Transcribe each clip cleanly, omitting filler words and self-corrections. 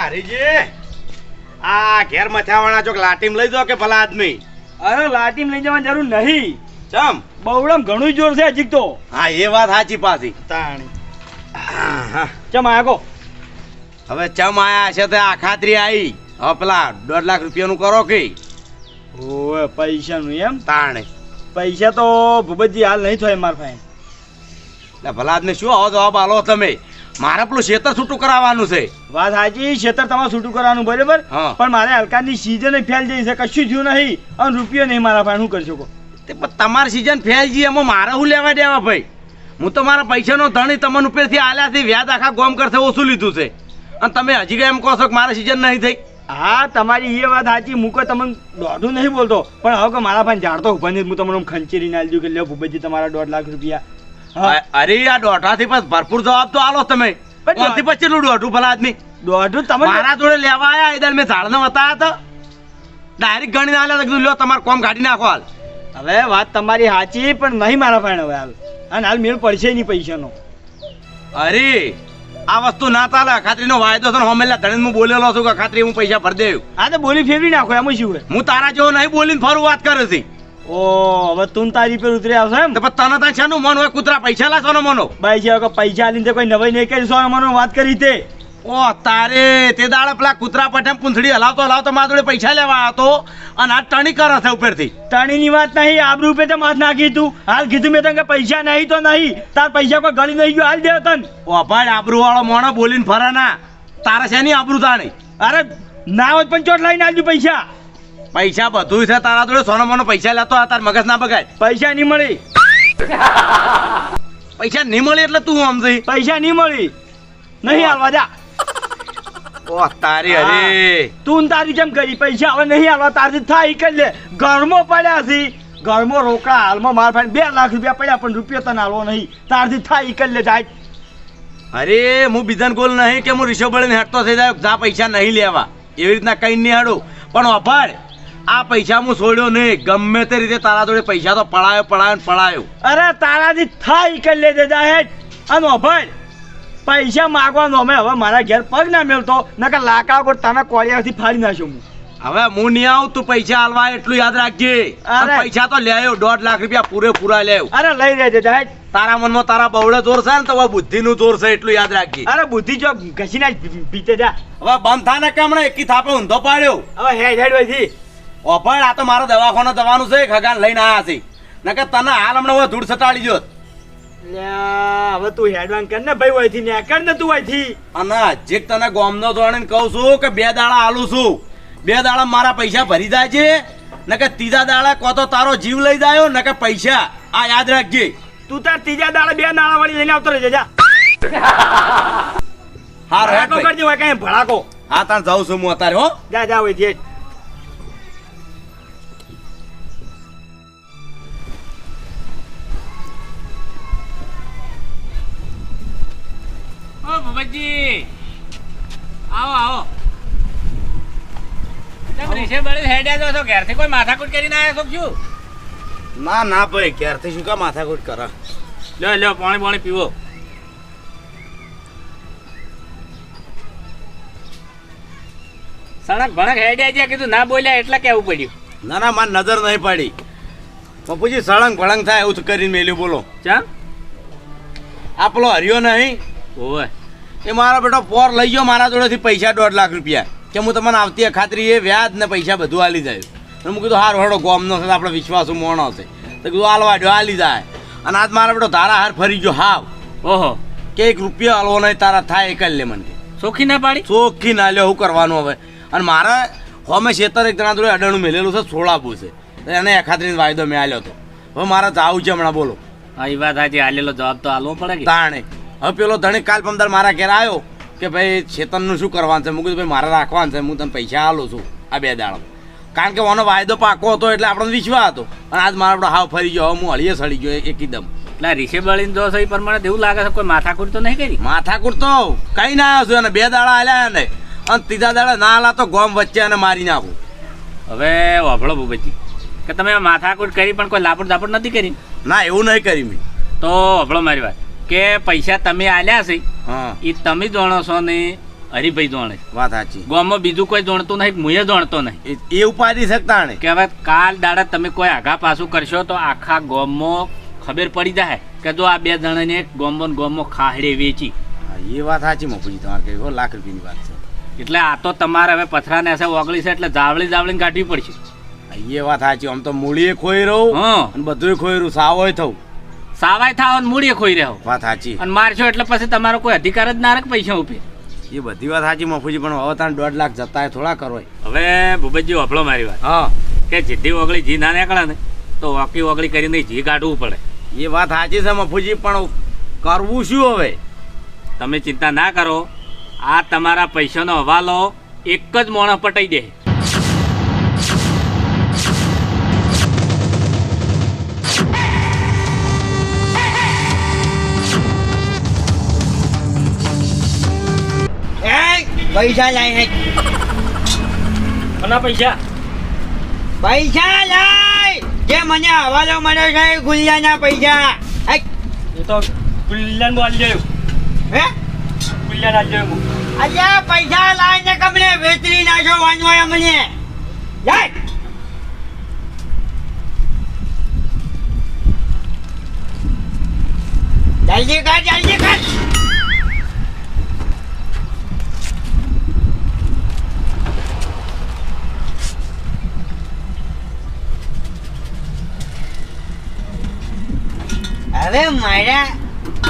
હરીજી આ ઘેર મથાવાના ચોક લાટીમ લઈ દો કે ભલા આદમી. અરે લાટીમ લઈ જવાની જરૂર નહીં. ચમ બવડમ ઘણું જોર છે હજી તો. હા એ વાત સાચી પાછી. તાણી હા. ચમ આગો હવે ચમ આયા છે તે આ ખાતરી આવી. હવે પેલા 1.5 લાખ રૂપિયાનું કરો કે ઓય પૈસાનું એમ? તાણે પૈસા તો ભૂપતજી હાલ નહીં થાય માર પાસે. એટલે ભલા આદમી શું આવો જવાબ આલો તમે? મારે પેલું ખેતર છૂટું કરાવવાનું છે. વાત સાચી, ખેતર તમારે છૂટું કરવાનું બરાબર, હા. પણ મારે હલકાની સીઝન ફેલ જઈ છે, કશું થયું નહીં અને રૂપિયો નહીં મારા પાસે. શું કરી શકો? તે પણ તમારી સીઝન ફેલ જી એમાં મારે શું લેવા દેવા ભાઈ? હું તો મારા પૈસાનો ધણી તમને ઉપરથી આલ્યાથી વ્યાજ આખા ગોમ કરશે ઓછું લીધું છે અને તમે હજી કઈ એમ કહો છો કે મારે સીઝન નહીં થઈ. હા તમારી એ વાત સાચી, હું કોઈ તમને દોઢું નહીં બોલતો, પણ હવે કે મારા પાસે ઝાડતો ઉભા નહીં, હું તમને ખંચેરીને આલી દઉં કે લ્યો ભૂપતજી તમારા 1.5 લાખ રૂપિયા. હા. અરે આ દોઢાથી બસ ભરપૂર જવાબ તો આલો તમે. પણ ઓથી પછી કેટલું દોઢું ભલા આદમી? દોઢું તમે મારા જોડે લેવા આયા ઇધર મેં ઝાડને વતાયા હતા, ડાયરેક્ટ ગણીને આલ્યા તો કીધું લ્યો તમારું કોમ કાઢી નાખો હાલ. હવે વાત તમારી સાચી, પણ નહીં મારા પાસે હવે હાલ, અને હાલ મેળ પડશે નહીં પૈસાનો. અરે આ વસ્તુ ના ચાલે. ખાતરીનો વાયદો છે ને હોમેલા ધણીને હું બોલેલો છું કે ખાતરી હું પૈસા ભરી દેવું. આ તો બોલી ફેરવી નાખો એમાં શું હોય? હું તારા જેવો નહીં બોલીને ફરું વાત કરે છે. ઓ હવે તું તારી પર ઉતરી આવશે એમ? તો પછી તને ત્યાં શાનું મન હોય? કૂતરા પૈસા લાવવાનો મનો? ભાઈ છે કે પૈસા આલીને કોઈ નવાઈ નહીં કરી સો મને વાત કરી તે. ઓ તારે તે દાડે પેલા કૂતરા પઠેમ પૂંછડી હલાવતો મારા જોડે પૈસા લેવા હતો અને આ ટણી કરે છે ઉપરથી. તાણીની વાત નહીં, આબરૂ રૂપે તો માથ નાખી તું. હાલ કીધું મેં તને કે પૈસા નહીં તો નહીં, તાર પૈસા કોઈ ગળી નહીં ગયો હાલ દે તન. ઓ ભાઈ આબરૂ વાળો મોણો બોલીને ફરે ના. તારે છે ની આબરૂ તાણી? અરે ના હોત પણ ચોટ લઈને આવજો પૈસા. પૈસા બધું છે તારા જોડે, સોનો મોનો પૈસા લેતો તાર મગજ ના બગાડ. પૈસા નહીં મળી. પૈસા નહીં મળે એટલે તું સમજી? પૈસા નહીં મળી, નહીં હાલવા જા. ઓ તારી અરે તું તારી જેમ કરી પૈસા હવે નહીં હાલવા, તારથી થાય કરી લે. ઘરમાં પડ્યા છે, ઘરમાં રોકડા હાલમાં મારા પાસે 2 લાખ રૂપિયા પડ્યા, પણ રૂપિયો તને હાલવો નહીં. તારથી થાય કરી લે જાય. અરે હું બીજાને ગોલ નહીં કે હું રીસો બળીને હેઠતો થઈ જાય જા પૈસા નહીં લેવા, એવી રીતના કઈ નહીં હાડું. પણ અભાડ આ પૈસા હું છોડ્યો નહીં. ગમે તે રીતે તારા જોડે પૈસા તો પડાયો. અરે તારાથી થાય કરી લે જાય. અને અભાડ પૈસા માગવાનો અમે હવે મારા ઘેર પગ ના મેળતો, નકર લાકડા પર તાના કોળિયાથી ફાડી નાખ્યો હું. હવે હું નહીં આવું, તું પૈસા હાલવા એટલું યાદ રાખજે. અરે પૈસા તો લેયો 1.5 લાખ રૂપિયા પૂરેપૂરા લેવ. અરે લઈ રહેજે જાય. તારા મનમાં તારા બવડે જોર છે ને તો બુદ્ધિ નું જોર છે એટલું યાદ રાખજે. અરે બુદ્ધિ જો ઘસીને પીતે જા. હવે બંધ થા ને કે હમણાં એકી થાપે ઊંધો પાડ્યો. હવે હેડ હોય ઓફળ આ તો મારો દવાખાને જવાનું છે, ખગાન લઈને આયા છે. નકર તને હાલ હમણાં હવે ધૂળ સટાડી જોત. હવે તું હેડવાન કર ને ભાઈ, હોયથી ને કર ને તું હોયથી. અને હજી તને ગોમનો દોડીને કહું છું કે 2 દાડા આલું છું. 2 દાડા મારા પૈસા ભરી જાય છે, નકર 3જા દાડા કો તો તારો જીવ લઈ જાયો, નકર પૈસા. આ યાદ રાખજે. તું તાર 3જા દાડા 2 નાળા વાળી લઈને આવતો રહેજે જા. હા ભડાકો કરજે હોય કઈ ભડાકો. હા તાર જાઉં છું હું અત્યારે હો. જા હોયથી. ઓ ભૂપતજી આવો. તમે રીસે બળી હેડ્યા છો ઘેરથી કોઈ માથાકૂટ કરીને આવ્યા છો શું? ના ભાઈ ક્યારથી શું કા માથાકૂટ કરે? લ્યો પાણી પીવો. સણક ભણક હેડ્યા છે, કીધું ના બોલ્યા એટલે કેવું પડ્યું. ના માર નજર નહીં પડી. પપ્પુજી સળંગ ભળંગ થાય એવું કરીને મેલ્યું. બોલો ચમ? આ પેલો હર્યો નહીં, ઓય એ મારો બેટો પોર લઈ ગયો મારા જોડેથી પૈસા 1.5 લાખ રૂપિયા કે હું તમને આવતી ખાતરી એ વ્યાજ ને પૈસા બધું આલી જાય. અને હું કીધું હાર હળો ગોમનો છે આપણે વિશ્વાસુ મોણો છે તો કીધું હાલવા દો આલી જાય. અને આજ મારા બેટો ધારા હાર ફરી ગયો હાવ. ઓહો કે 1 રૂપિયા હાલવો નહીં તારા થાય એ કરી લે મને. ચોખ્ખી ના પાડી? ચોખ્ખી ના લ્યો, શું કરવાનું હવે? અને મારે હોમે ખેતર એક જણા જોડે અડાણું મેલેલું છે, છોડાવું છે, એને ખાતરીનો વાયદો મેં આલ્યો હતો. હવે મારે જવું છે હમણાં. બોલો. હા એ વાત સાચી, આલેલો જવાબ તો આલવો પડે કે તાણે. હવે પેલો ધણી કાલ પંદર મારા ઘેર આવ્યો કે ભાઈ ખેતરનું શું કરવાનું છે. હું કીધું ભાઈ મારે રાખવાનું છે, હું તને પૈસા આલું છું આ 2 દાડા. કારણ કે ઓનો વાયદો પાકો હતો એટલે આપણને વિશ્વાસ હતો. અને આજ મારા આપણો હાવ ફરી ગયો, હું હળીએ સડી ગયો એકદમ. એટલે રીસે બળીને જો એ પ્રમાણે એવું લાગે છે કોઈ માથાકૂટ તો નહીં કરી? માથાકૂટ તો કઈ ના આવ્યો છું. અને 2 દાડા આલ્યા ને, અને 3જા દાડા ના આલા તો ગોમ વચ્ચે અને મારી નાખું. હવે વાભળો ભૂપતજી કે તમે માથાકૂટ કરી પણ કોઈ લાપડ દાપડ નથી કરી? ના એવું નહીં કરી મેં. તો વાભળો મારી વાત કે પૈસા તમે આલ્યા છે હા એ તમે જાણો છો ને હરિભાઈ જોણે છે. વાત સાચી. ગામમાં બીજું કોઈ જોણતું નહીં, મુએ જોણતો નહીં. એ ઉપાધિ શકતા ને કે હવે કાલ દાડા તમે કોઈ આઘા પાછું કરશો તો આખા ગામમાં ખબર પડી જાય કે જો આ બે જણાને ગામમાં ખાહડે વેચી. હા, એ વાત સાચી મફુજી તમારે કહ્યું લાખ રૂપિયાની વાત છે. એટલે આ તો તમારે હવે પથરાને હશે ઓગળી છે એટલે જાવળીને કાઢવી પડશે. હા, એ વાત સાચી. આમ તો મૂળીએ ખોઈ રહું હા, અને બધું ખોઈ રહ્યું સાવોય થવું. સાવાય થાવ અને મૂળીએ ખોઈ રહ્યો વાત સાચી. અને મારશો એટલે પછી તમારો કોઈ અધિકાર જ ના રહે પૈસા ઉપર. એ બધી વાત સાચી મફુજી, પણ હવે તાને 1.5 લાખ જતા થોડા કરો. હવે ભૂપતજી વાપરો મારી વાત હા, કે જીધી ઓગળી જી ના નીકળે ને તો વાકી ઓગળી કરીને જી કાઢવું પડે. એ વાત સાચી છે મફુજી, પણ કરવું શું હવે? તમે ચિંતા ના કરો, આ તમારા પૈસાનો હવાલો એક જ મોણસ પટાઈ દે. પૈસા લાય કોના પૈસા? પૈસા લાય જે મને હવાલો મળ્યો છે એ ગુલ્લાના પૈસા. એ તો ગુલ્લાન બોલ જોયું. હે ગુલ્લાન આલ જોયું. અલ્યા પૈસા લાય ને કમલે વેચરી નાખો વાંચવાય મને. લાય જલ્દી કર. હવે મારા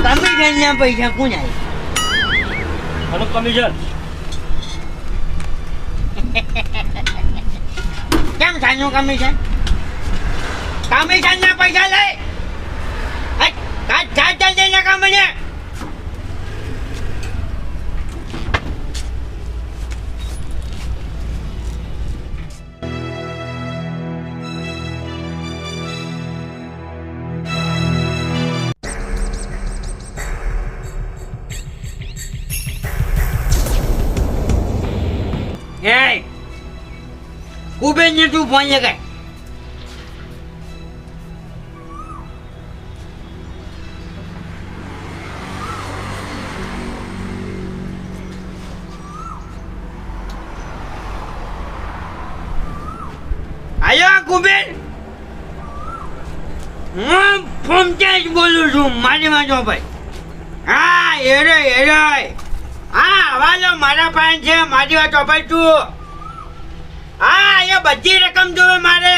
કમિશનના પૈસા કોણ આવે? આનું કમિશન કેમ થાનું કમિશન? કમિશનના પૈસા લઈ કાચ જલ્દી નકા મને. એ કુબેર ને તું ફોન લગાય. આયો કુબેર, હું ફોનથી જ બોલું છું. મારી માં જો ભાઈ. હા એરો હા હવાલો મારા પાસે છે. મારી વાત ભાઈ તું. હા એ બધી રકમ જોવે મારે.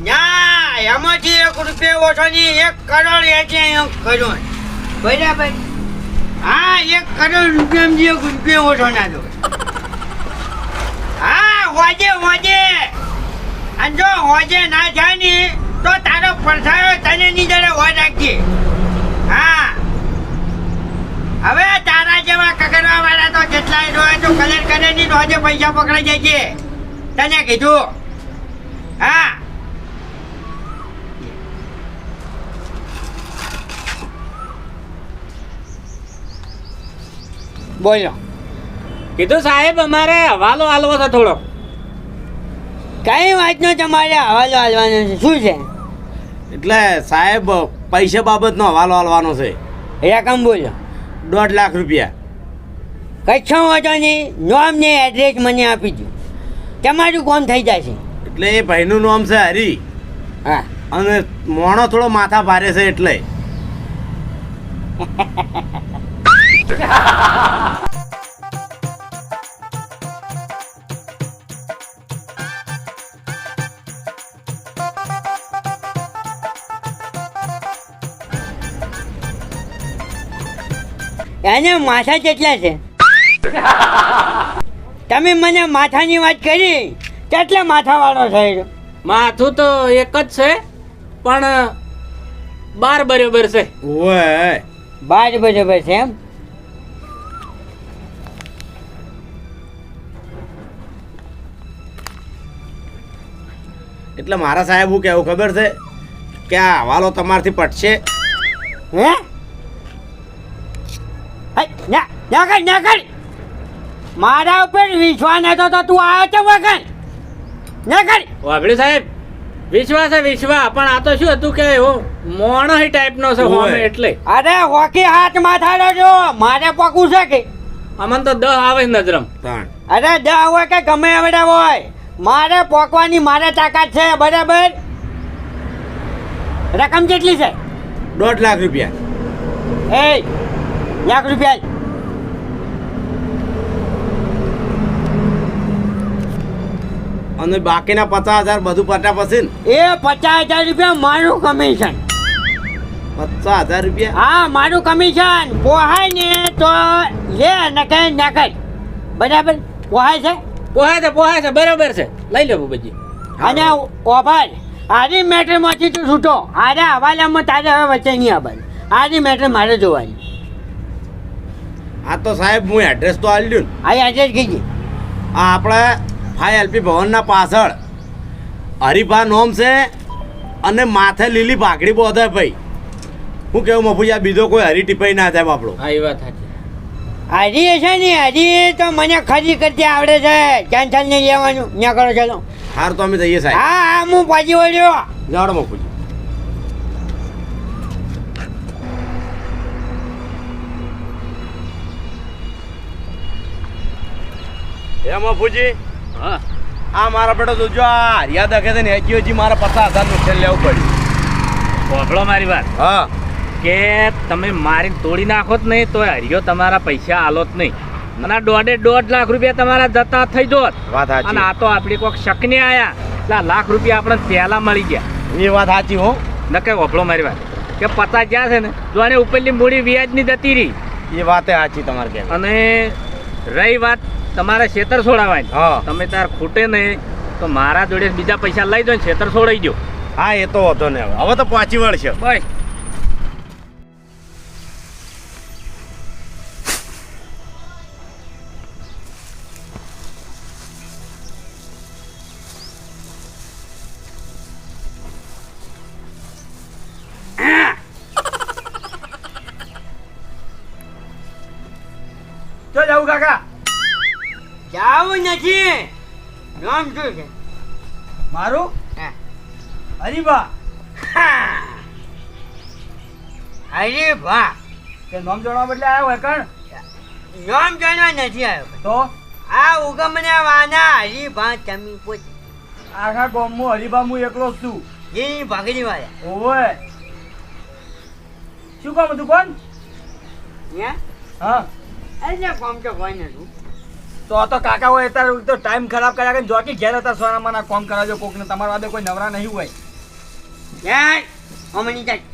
ના એમાંથી 1 રૂપિયા ઓછો નહીં. 1 કરોડ 80 કરોડ બરાબર. હા 1 કરોડ રૂપિયામાં 1 રૂપિયા ઓછો ના જોવે. હા હોજે અને જો હોજે ના જાય ને તો તારો પડછાયો તને ની જરા હોય રાખજે. હા હવે તારા જેવા કગરવા વાળા તો જેટલાય રોય તો કલર કરે ની રોજે પૈસા પકડાઈ જાય છે. તને કીધું. હા બોલો. કીધું સાહેબ અમારે હવાલો હાલવો છે થોડો. કઈ વાતનો તમારે હવાલો હાલવાનો છે? શું છે? એટલે સાહેબ પૈસા બાબતનો હવાલો હાલવાનો છે. રકમ બોલો. 1.5 લાખ રૂપિયા. કચ્છો વાંચો નહીં. નામ ને એડ્રેસ મને આપી દો. તમારું કોમ થઈ જશે. એટલે એ ભાઈનું નામ છે હરી, હા અને મોણો થોડો માથા ભારે છે એટલે. એને માથા કેટલા છે? તમે મને માથાની વાત કરી. કેટલા માથા વાળો છે? માથું તો એક જ છે પણ 12 બરોબર છે. ઓય 12 બરોબર છે એમ? એટલે મારા સાહેબ હું કેવું ખબર છે કે આ હવાલો તમારથી પટશે. હે ના કર. મારા ઉપર વિશ્વાસ નતો તો તું આવ્યો છે વગર. ના કર. વાભળી સાહેબ, વિશ્વાસ છે વિશ્વાસ, પણ આ તો શું હતું કે એવો મોણો ટાઈપનો છે હોમે એટલે. અરે હોકી હાથ માથાડો જો મારે પકવું છે કે અમન તો 10 આવે નજરમ. તાણ અરે જા હોય કે ગમે એવડા હોય મારે પોકવાની મારે તાકાત છે બરાબર રકમ કેટલી છે 1.5 લાખ રૂપિયા. એ લાખ રૂપિયા અને બાકીના 50,000 બધું પટા પછી ને એ 50,000 રૂપિયા મારું કમિશન 50,000 રૂપિયા. હા મારું કમિશન પોહાય ને તો લે નકે નકર બરાબર પોહાય છે પોહાય છે બરોબર છે લઈ લે ભૂપતજી. અને ઓભાર આરી મેટરમાંથી તું છૂટો આરે હવાલામાં તારે હવે વચ્ચે નહીં આવવાનું આરી મેટર મારે જોવાની આ તો સાહેબ હું એડ્રેસ તો આલી દઉં ને. આ આજે જ કીધી આ આપણે 5 LP ભવનના પાછળ હરિભા નોમ છે અને માથે લીલી પાઘડી બોધે ભાઈ. હું કેવું મફુજી આ બીજો કોઈ હરી ટીપાઈ ના થાય આપણો. હા એ વાત સાચી. હરી છે ને હરી તો મને ખરી કરતી આવડે છે ટેન્શન નહીં લેવાનું ત્યાં કરો ચાલો હાર તો અમે જઈએ સાહેબ. હા હા હું પાછી વળ્યો જાડો મફુજી. એ મફુજી હા આ મારા બેટો જોજો આ યાદ રાખે છે ને હજી મારા 50,000 નુકસાન લેવું પડ્યું. સાંભળો મારી વાત હા કે તમે મારી તોડી નાખો જ નહીં તો હરિયો તમારા પૈસા આલો જ નહીં અને આ 1.5 લાખ રૂપિયા તમારા જતા થઈ જોત. વાત અને સાચી. આ તો આપણી કોઈક શકને આયા એટલે આ લાખ રૂપિયા આપણે પહેલા મળી ગયા. એ વાત સાચી હો. નકે વફળો મારી વાત કે 50 જ્યાં છે ને જો આને ઉપરની મૂડી વ્યાજની જતી રહી. એ વાત સાચી તમારે કેમ. અને રહી વાત તમારે ખેતર છોડાવવાની હા. તમે તાર ખૂટે નહીં તો મારા જોડે બીજા પૈસા લઈ દો ને ખેતર છોડાઈ દો. હા એ તો હતો ને હવે તો પાછી વળશે. બસ ચો જાવું કાકા જાવું નથી નામ શું છે મારું હા. હરીબા અરે વાહ કે નામ જોડવા બદલે આવ્યો હોય કણ નામ જાણવા નથી આવ્યો તો આ ઉગમના વાના હરીભા તમે પોતે આખા ગામમાં હરીબા હું એકલો જ છું એ ભાગડી વાળા ઓવે શું કામ હતું કોણ હે હા એટલે કોમ તો કોઈ નથી તો કાકા હોય અત્યારે તો ટાઈમ ખરાબ કર્યા કે જોકી ઘેર હતા સોનામાં કોમ કરાવજો કોકને તમારા વાદે કોઈ નવરા નહીં હોય યાર અમની જાય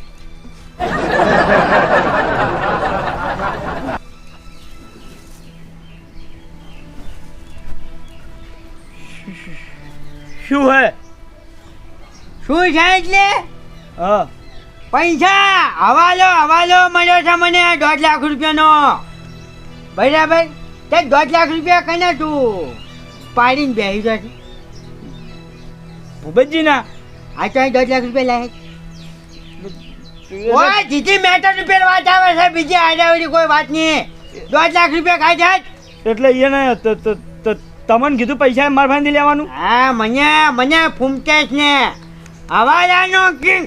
શું હે શું છે એટલે હા પૈસા હવાલો મળ્યો છે મને 1.5 લાખ રૂપિયાનો બરાબર તે 1.5 લાખ રૂપિયા કને તું પાડીને બેસી જશે ભૂપતજી ના આ તો 1.5 લાખ રૂપિયા લાગે ઓય જીતી મેટર રૂપિયા વાત આવે છે બીજી આડાવડી કોઈ વાત નહીં 1.5 લાખ રૂપિયા ખાઈ જાય એટલે એને તમને કીધું પૈસા માર ભાઈ લેવાનું હા મને ફૂમકેશ ને હવાલાનો કિંગ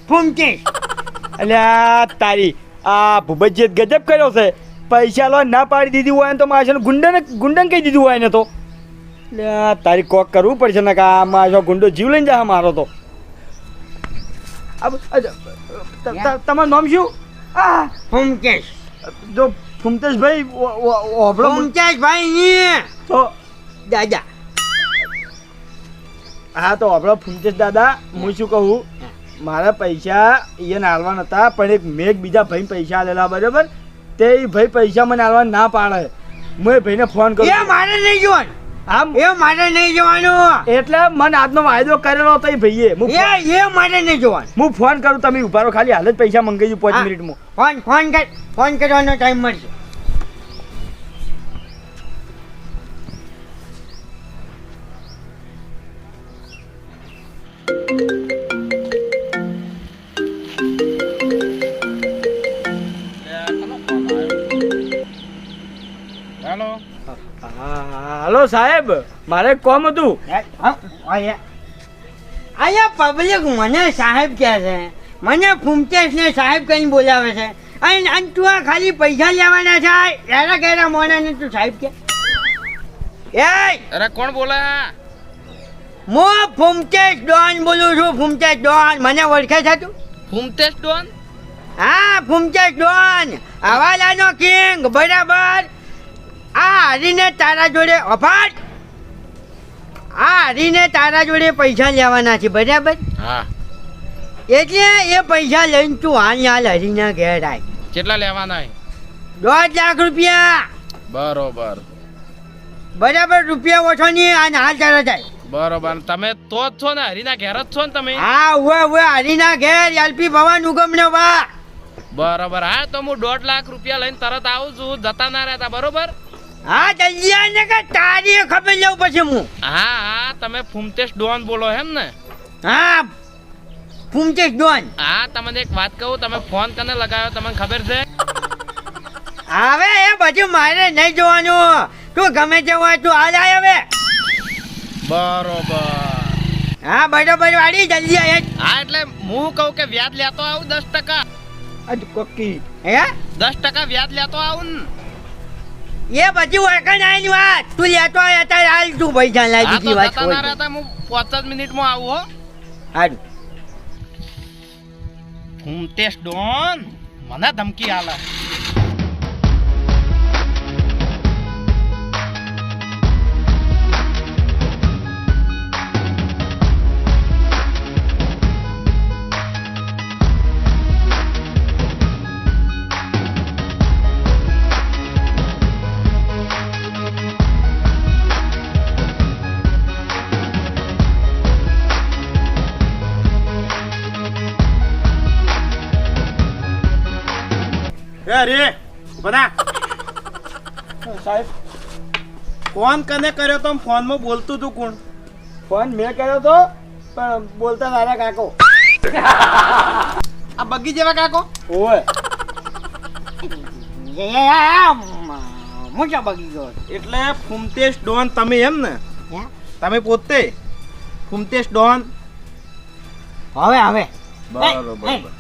ફૂમકેશ અલ્યા તારી આ ભૂપતજીએ ગજબ કર્યો છે પૈસા લો ના પાડી દીધી હોય ને તો મારે ગુંડન કહી દીધું હોય ને તો અલ્યા તારી કોક કરવું પડશે ને કે આ મારો ગુંડો જીવ લઈને જાય મારો તો તમારું નામ શું આ ફૂમકેશ જો ફૂમતેશભાઈ ઓભળો ફૂમકેશ ભાઈ ની તો દાદા હા તો આપણો ફૂમતેશ દાદા હું શું કહું મારા પૈસા એને હાલવા નતા પણ મેં એક બીજા ભાઈ પૈસા આલેલા બરાબર તે ભાઈ પૈસા મને હાલવા ના પાડે હું એ ભાઈને ફોન એ કરું મારે નહીં જોવાનું આમ એ મારે નહીં જોવાનું એટલે મને આજનો વાયદો કરેલો હતો એ ભાઈએ એ મારે નહીં જોવાનું હું ફોન કરું તમે ઉભા રહો ખાલી હાલ જ પૈસા મંગાવી દઉં 5 હા. મિનિટમાં ફોન કરવાનો ટાઈમ મળશે હાલો સાહેબ મારે એક કામ હતું અહીંયા પબ્લિક મને સાહેબ કહે છે મને ફૂમકેશ ને સાહેબ કઈ બોલાવે છે અને તું આ ખાલી પૈસા લેવાના છે એના કેરા મોનાને તું સાહેબ કે એ અરે કોણ બોલા? હું ફૂમચેશ ડોન બોલું છું. ફૂમચેશ ડોન મને ઓળખે છે તું? ફૂમતેશ ડોન? હા ફૂમચેશ ડોન હવાલાનો કિંગ બરાબર. આ હરીને તારા જોડે અફાટ આ હરીને તારા જોડે પૈસા લેવાના છે બરાબર. હા. એટલે એ પૈસા લઈને તું હાલ હરીના ઘેર આય. કેટલા લેવાના? 2 લાખ રૂપિયા. બરોબર બરાબર રૂપિયા ઓછો નહીં અને હાલ ચાલો જાય. બરોબર. તમે તો જ છો ને, હરીના ઘેર જ છો ને તમે? હા ઉવે હરીના ઘેર એલપી ભવન ઉગમનો વા. બરોબર. હા તો હું 1.5 લાખ રૂપિયા લઈને તરત આવું છું, જતા ના રહેતા. બરોબર. હા જલ્દી આય ને કે તારી ખબર લઉં પછી હું. હા હા, તમે ફૂમતેશ ડોન બોલો એમ ને? હા ફૂમચેશ ડોન. હા, તમને એક વાત કહું, તમે ફોન કને લગાવ્યો તમને ખબર છે? હવે એ બધું મારે નહીં જોવાનું. તું ગમે તે હોય તું હાલ આય હવે. બરોબર. હા બરોબર વાળી જલ્દી આય. હા એટલે હું કહું કે વ્યાજ લેતો આવું 10%. અજ કોકી હે 10% વ્યાજ લેતો આવું ને? એ બધું વળકણ આવેલી વાત. તું લેતો આય અત્યારે હાલ તું પૈસા હા લાવી તો દીધી વાત જતા ના હોય. રહેતા, હું 5 જ મિનિટમાં આવું હો. હારું. ફૂમતેશ ડોન મને ધમકી આલે. અરે બધા સાહેબ ફોન કને કર્યો તો ફોનમાં બોલતું તું કોણ? ફોન મેં કર્યો તો પણ બોલતા તારા કાકો. આ બગી જેવા કાકો? ઓય હું ક્યાં બગી ગયો? એટલે ફૂમતેશ ડોન તમે એમ ને? હે? તમે પોતે ફૂમતેશ ડોન? હવે બરોબર.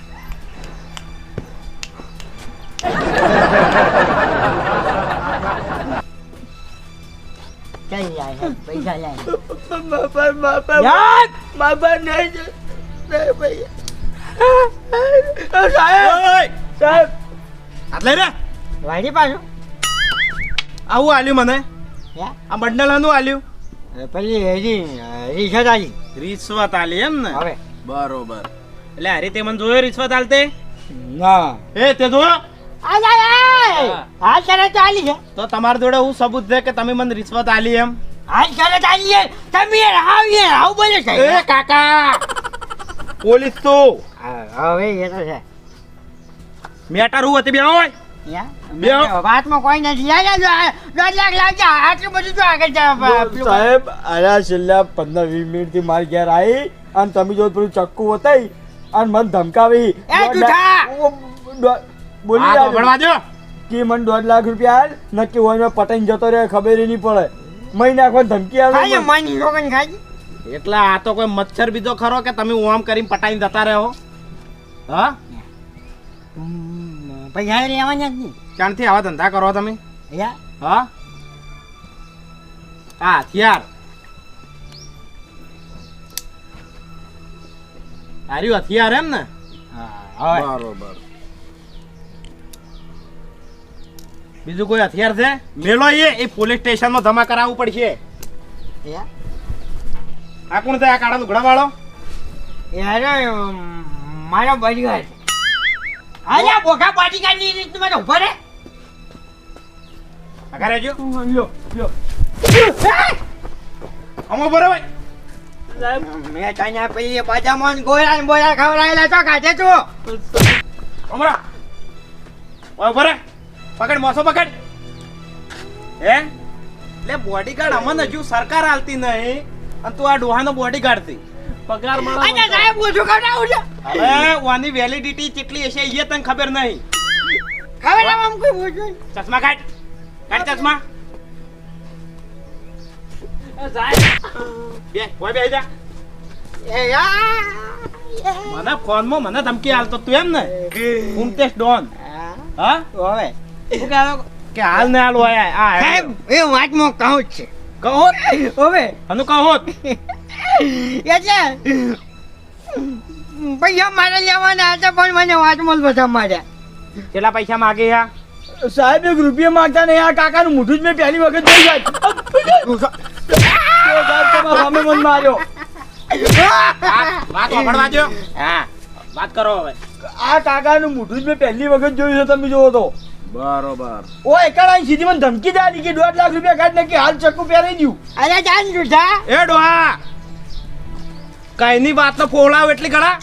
ચાલ યાર પૈસા લાય. બાપા યાર બાપા નહીં ભાઈ. સાહેબ ઓય! સાહેબ હાથ લઈ રે. વાડી પાછું આવું આલ્યું મને? હે આ બંડલ આનું આલ્યું? પેલી હજી રીસત આલી રિશ્વત આલી એમ ને? હવે બરોબર. એટલે હારી તે મને જોયો રિશ્વત આલતે? ના એ તે જોયો? હાલ શરત આલી છે. તો તમારી જોડે હું સબૂત છે કે તમે મને રિશ્વત આલી એમ? હાલ શરત આલી છે. તમે રાવ બોલે છે. એ કાકા પોલીસ તો હવે એ તો છે મેટર હું હતી બે હોય બે વાતમાં કોઈ નથી. 2 લાખ લાવજો. આટલું બધું તો આગળ સાહેબ આયા છેલ્લા 15-20 મિનિટથી મારી ઘેર આવી અને તમે જો પેલું ચક્કુ બતાવી અને મને ધમકાવી. એ જૂઠા! બોલી આ તો રહ્યા ભણવા દો. કે મને 2 લાખ રૂપિયા હાલ નક્કી હોય મેં પટાઈને જતો રહે ખબર નહીં પડે. મહી નાખવાની ધમકી ખાઈ આવે. માની લોકોને ખાઈ. એટલે આ તો કોઈ મચ્છર બીજો ખરો કે તમે ઓમ કરીને પટાઈને જતા રહો? હા, પૈસા લેવાના જ નહીં. ક્યાંથી આવા ધંધા કરો તમે? યા હા, આ હથિયાર હાર્યું હથિયાર એમ ને? હવે બરોબર. બીજું કોઈ હથિયાર છે? મેલો એ પોલીસ સ્ટેશનમાં જમા કરાવવું પડશે. યા આ કોણ છે? આ કાળા લુગડા વાળો? યાર મારો બળ્યો છે. અલ્યા બોખા પાટી કાઢી રીત મને ઉભો રે. આગળ રહેજો. લ્યો લ્યો આમ ઉભો રહે ભાઈ. મેં તને પેલી બદામો ને ગોળા ને બોળા ખવડાયેલા તો કાઢે તું. હમણાં ઓય ઉભો રહે. પકડ મોસો પકડ. હે એટલે બોડીગાર્ડ અમને હજુ સરકાર આલતી નહીં અને તું આ ડોહાનો બોડીગાર્ડ થી પગાર મળે. અચ્છા સાહેબ ઓછું ખવડાવું છે. હવે ઓની વેલિડિટી કેટલી હશે એ તને ખબર નહીં. ખવડાવવામાં કોઈ ઓછું. ચશ્મા કાઢ. કાઢ ચશ્મા. બે ઓય બે જા. એ યાર મને ફોનમાં મને ધમકી આલતો તું એમ ને? ફૂમતેશ ડોન. હા હવે શું કહેવાય? કે હાલ ને હાલ હોય આ સાહેબ એ વાતમાં કહું જ છે કહો હવે અનુ કહો એ છે પૈસા મારે લેવાના હતા પણ મને વાતમાં બધા માર્યા. કેટલા પૈસા માગે યા સાહેબ 1 રૂપિયા માંગતા નહીં. આ કાકાનું મોઢું જ મેં પહેલી વખત જોઈ સાહેબ. સાહેબ તમે સામે મને માર્યો. વાત સાંભળવા જો હા વાત કરો હવે. આ કાકાનું મોઢું જ મેં પહેલી વખત જોયું છે. તમે જોવો તો બરોબર. ઓ એકડા સીધી મને ધમકી દાદી કે 2 લાખ રૂપિયા કાઢ નાખી હાલ ચક્કુ પહેરાઈ દઉં. અરે જાન જુઠા એ ડોહા કઈની વાતનો ફોલાવ એટલી ઘણા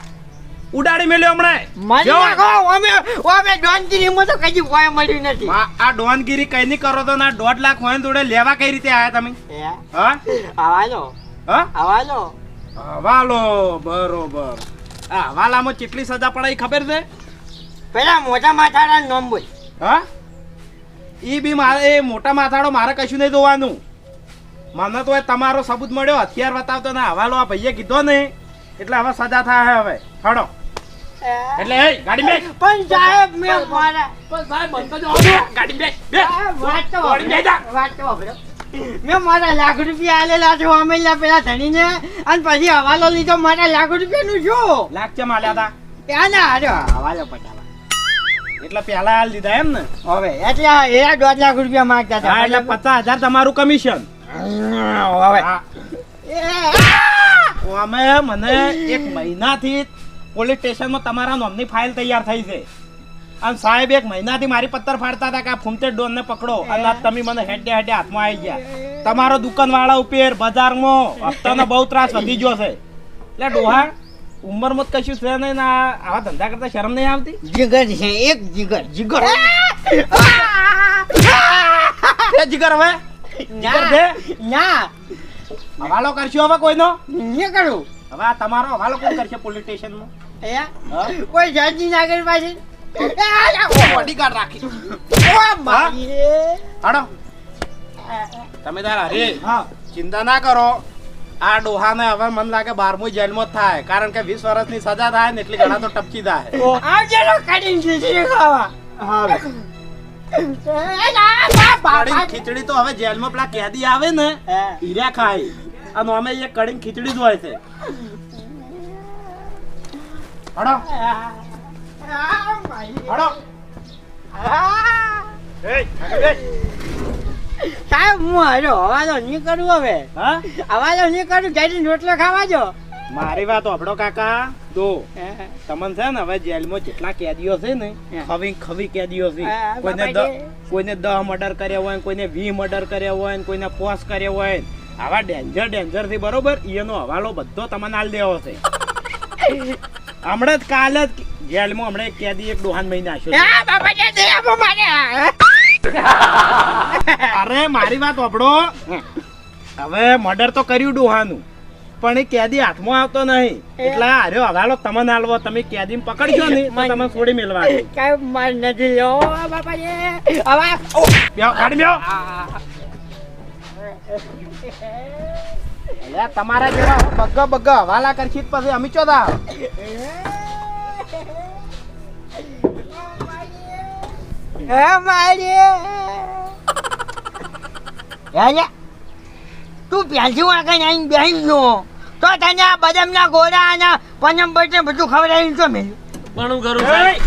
ઉડાડી મેલ્યો હમણાં. મારી જો, નાખો અમે ડોનની હિંમત તો કદી કોઈ મળી નથી. આ ડોનગીરી કઈની કરો તો ના 1.5 લાખ હોય ને જોડે લેવા કઈ રીતે આયા તમે? હા આવાલો હા આવાલો હવાલો બરોબર. આ હવાલામાં કેટલી સજા પડે ઈ ખબર છે? પેલા મોટા માથાના નામ બોલ. હા ઈ બી મારે એ મોટા માથાડો મારે કશું નહીં જોવાનું. મને તો એ તમારો સબૂત મળ્યો હથિયાર બતાવતો ને હવાલો આ ભાઈએ કીધો ને એટલે હવે સજા થાય હવે હડો. એટલે એ ગાડી બેસ. પણ સાહેબ મેં મારા ગાડી બેસ બેસ. વાત તો દોડી બેસ જા. વાત તો સાંભળો. મેં મારા લાખ રૂપિયા આલેલા છે અમેલા પેલા ધણીને અને પછી હવાલો લીધો મારા લાખ રૂપિયાનું શું લાખ ચમ આલ્યા તા ત્યાં ના હારો હવાલો પટાવા એટલે પેલા હાલ દીધા એમ ને? હવે એટલે એના 2 લાખ રૂપિયા માંગતા હા એટલે હતા 50,000 તમારું કમિશન. હવે હા. અમે મને 1 મહિનાથી પોલીસ સ્ટેશનમાં તમારા નામની ફાઇલ તૈયાર થઈ છે અને સાહેબ 1 મહિનાથી મારી પત્તર ફાડતા હતા કે આ ફૂમતે ડોનને પકડો અને આજ તમે મને હેડે હેડે હાથમાં આવી ગયા. તમારો દુકાનવાળા ઉપર બજારમાં હપ્તાનો બહુ ત્રાસ વધી ગયો છે. એટલે ડોહા ઉંમરમાં જ કશું છે નહીં ને આવા ધંધા કરતા શરમ નહીં આવતી? જીગર છે એક જીગર જીગર એ જીગર હવે જીગર છે ના હવાલો કરશું હવે કોઈનો? નહીં કરું હવે આ તમારો હવાલો કોણ કરશે પોલીસ સ્ટેશનમાં? હા? કોઈ જજની નાગર પાછી બોડીગાર્ડ રાખી હાડો તમે તારા અરે હા ચિંતા ના કરો. આ ડોહાને હવે મને લાગે 12મું જેલમાં જ થાય કારણ કે 20 વર્ષની સજા થાય ને એટલી ઘણા તો ટપકી થાય. આવજે લો કાઢીને ખીચડી ખાવા હા કઢીને ખીચડી તો હવે જેલમાં પેલા કેદી આવે ને હીરા ખાય અને અમે એ કઢીને ખીચડી જ હોય છે. હડો હડો સાહેબ હું હારો હવાલો નહીં કરું હવે હા હવાલો નહીં કરું ગાડી રોટલો ખાવા જો મારી વાત હોભળો કાકા. તો તમને છે ને હવે જેલમાં જેટલા કેદીઓ છે ને ખવી કેદીઓ છે. કોઈને 10 મર્ડર કર્યા હોય કોઈને 20 મર્ડર કર્યા હોય કોઈને 5 કર્યા હોય આવા ડેન્જર થી બરોબર એનો હવાલો બધો તમને આલ દેવો છે. હમણાં જ કાલે જ જેલમાં હમણાં એક કેદી એક ડોહાન મહિને અરે મારી વાત હોભળો. હવે મર્ડર તો કર્યું ડોહાનું પણ એ કેદી હાથમાં આવતો નહીં એટલે હાર્યો હવાલો તમને આલવો. તમે કેદી પકડશો ને તો તમે છોડી મેળવા કઈ માર નથી લ્યો બાપાજી હવે ગાડી બેહો. અલ્યા તમારા જેવા બગ્ગા હવાલા કરશી પછી અમે ચો દા હે મારી યાર તું પ્યાલથી આગળ આવીને બેસી ગયો તો તને આ બદામના ગોળા અને પનમ બટને બધું ખવડાવીને તો મેં પણ હું કરું સાહેબ?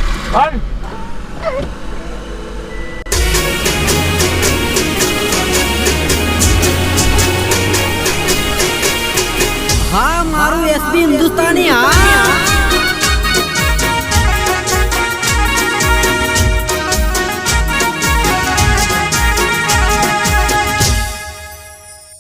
હા મારું એસબી હિન્દુસ્તાની હા